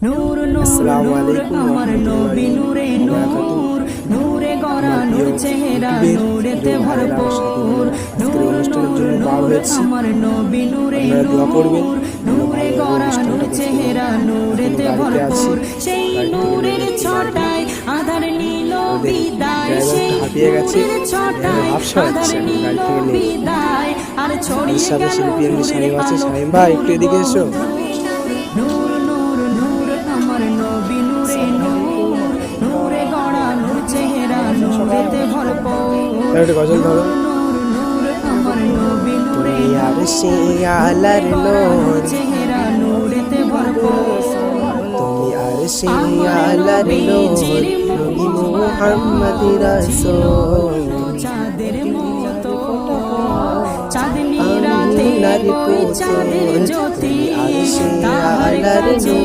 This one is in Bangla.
নূর নূর আসসালামু নূর আলাইকুম আমার নবী নূরে নূর নূরে গড়া নূর চেহারা নূরেতে ভরপুর নূর নূর নূর আমার নবী নূরে নূর নূরে গড়া নূর চেহারা নূরেতে ভরপুর সেই নূরের ছটায় আধার নীল বিদায় সেই নূরের ছটায় আধার নীল বিদায় আর ছড়িয়ে গেল নূরের আলো ভাই একটু এদিকে এসো। নূর নূর নূর আমার নবী নূরে নূর নূরে গড়া নূর চেহারা নূরেতে ভরপুর একটা গজল ধরো। নূর নূর আমার নবী নূরে আরশে আলার নূর, চেহারা নূরেতে ভরপুর তুমি আরশে আলার নূর, নবী মুহাম্মদ রাসূল। চাঁদের মতো চাঁদনি রাতে ওই চাঁদের জ্যোতি তাহার কাছে